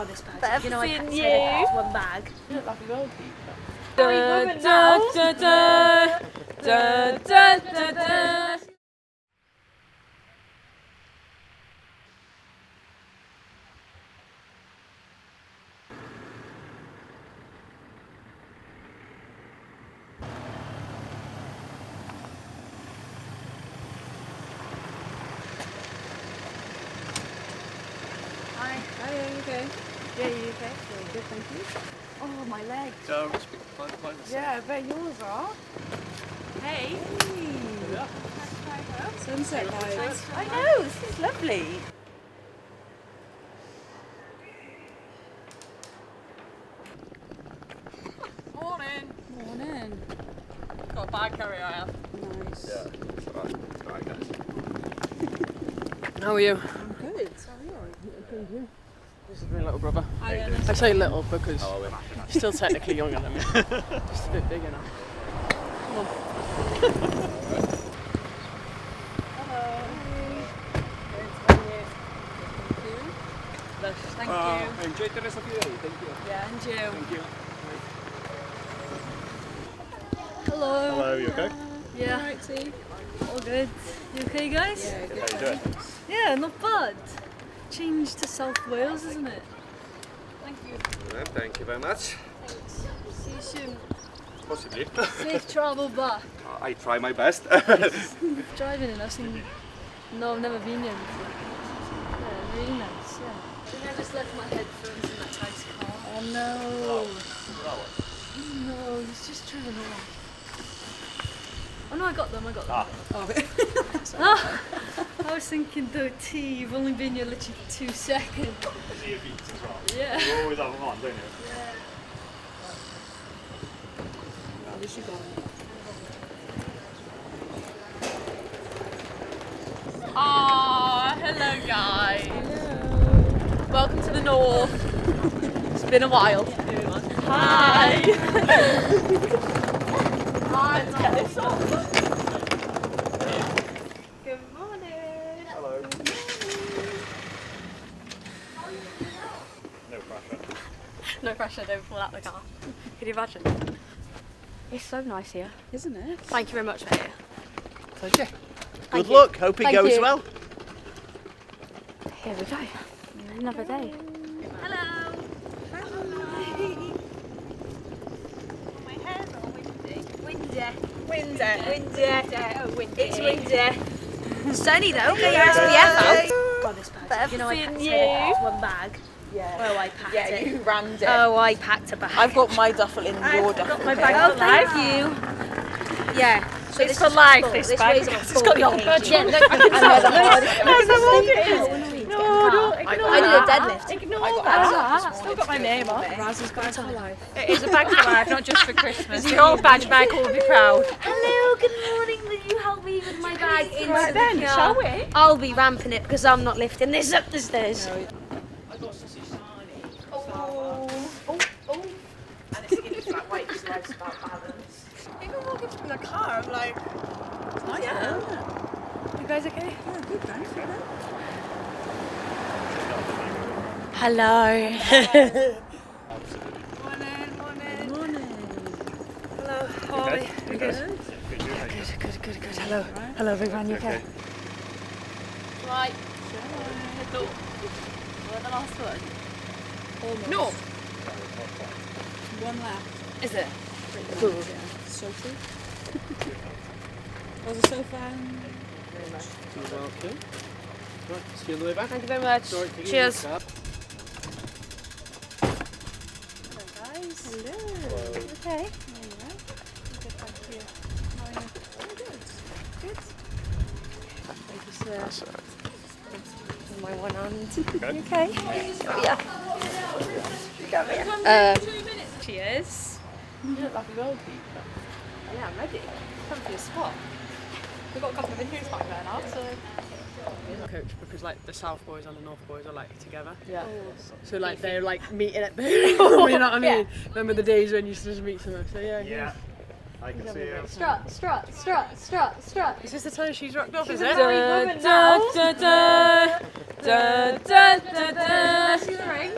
God, this bag. You know, I Ffion packed it into one bag. You look like a goalkeeper. Hi, are you okay? Yeah, you okay? Very good, thank you. Oh, my legs. Yeah, I bet yours are. Hey. Yeah. Sunset vibes. I know, this is lovely. Morning. Morning. Got a bag carrier I have. Nice. Yeah, it's alright. It's alright, guys. How are you? I'm good. How are you? Good. This is my little brother. I I say little because How are we? he's still technically younger than me. Just a bit bigger now. Come on. Thank you. Enjoy the rest of your day. Thank you. Yeah, and you. Thank you. Hello. Hello, you okay? Yeah. Alright, T. All good. You okay, guys? Yeah, good. How you doing? Yeah, not bad. Change to South Wales, isn't it? Thank you. Yeah, thank you very much. Thanks. See you soon. Possibly. Safe travel back. I try my best. Driving in, I've seen. No, I've never been here before. Yeah, really nice. Yeah. I think I just left my headphones in that guy's car. Oh no. No, he's just driven off. Oh no, I got them. Ah. I was thinking though, T, you've only been here literally 2 seconds. Is he a beat as well? Yeah. You always have them on, don't you? Yeah. At least you got it. Ah, hello guys. Hello. Welcome to the north. It's been a while. Hi. Hi. Let's get this on. Good morning. Hello. No pressure. No pressure, don't fall out the car. Can you imagine? It's so nice here. Isn't it? Thank you very much for here. Pleasure. Thank Good you. luck. Hope it Thank goes you. well. Here we go. Another day. Hello. My hair's all windy. Windy. Windy. Oh, windy. It's windy. Sunny though. Get your SPF out. God, this bag. You know, I Ffion packed it into you. one bag. Yeah. Oh, I packed Yeah, it. you rammed it. Oh, I packed a bag. I've got my duffel in your duffel. my bag. Oh, thank you. Yeah. So It's this for is life, full. this This bag. weighs about It's got the 4 old kg. badge Yeah, on. no, I know the hardest. No, I did a deadlift. Ignore that. Still got my name on. Raz's bag for life. It is a bag for life, not just for Christmas. The old badge bag will be proud. Hello, good morning. Will you help me with my bag into Right the then, car? shall we? I'll be ramping it because I'm not lifting this up the stairs. And it's in flat white because life's about balance. Even walking from the car, I'm like, It's nice, Yeah. isn't it? you guys okay? Yeah, good, thanks. Hello. Morning. Hello, how are we? We're good. Good. Hello. Hello, everyone, you okay? Right. We're the last one. Almost. No. One left. Is it? Cool. Yeah. Sophie. Was it so fun? Okay. Right, see you on the way back. Thank you very much. Sorry, take it Cheers. easy, Cap. Hello, guys. Hello. Okay. Good, thank you. How are you? Oh, good. Good. Thank you, sir. My one hand. Okay. You okay? Yeah. Cheers. You look like a goalkeeper. Yeah, I'm ready. Come for your spot. We've got a couple of injuries back there now, so. Coach because like the South boys and the North boys are like together, Yeah. so like they're like meeting at the you know what I mean? Yeah. Remember the days when you used to just meet somewhere? So yeah. Yeah. I can see you. Strut, strut, strut, strut, strut. Is this the time she's rocked off, is a it? married woman now. See the ring?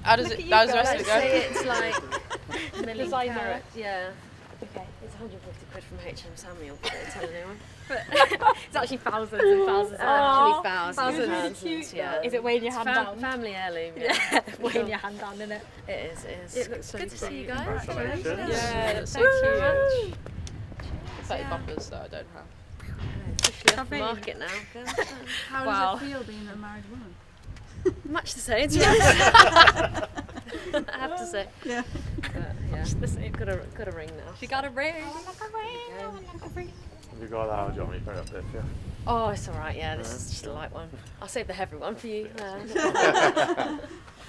How does it? How does the rest of it Say go? it's like million Designer. carat. Yeah. Okay. It's 150 quid from H&M Samuel, but don't tell anyone. It's actually thousands and thousands. Actually thousands. Thousands. Yeah. Is it weighing your hand down? Family heirloom. Yeah, weighing your hand down, innit? It is, it is. It looks so good to cute. see you guys. Congratulations. Yeah, that's so Thank cute. 30 bumpers that I don't have. Officially off the market now. How Wow. does it feel being a married woman? Much the same, to be honest. I have to say. Yeah. But, yeah. The same. Got a ring now. She got a ring. Have you got that or do you want me to put it up there for you? Oh, it's alright, yeah, this is just a light one. I'll save the heavy one for you.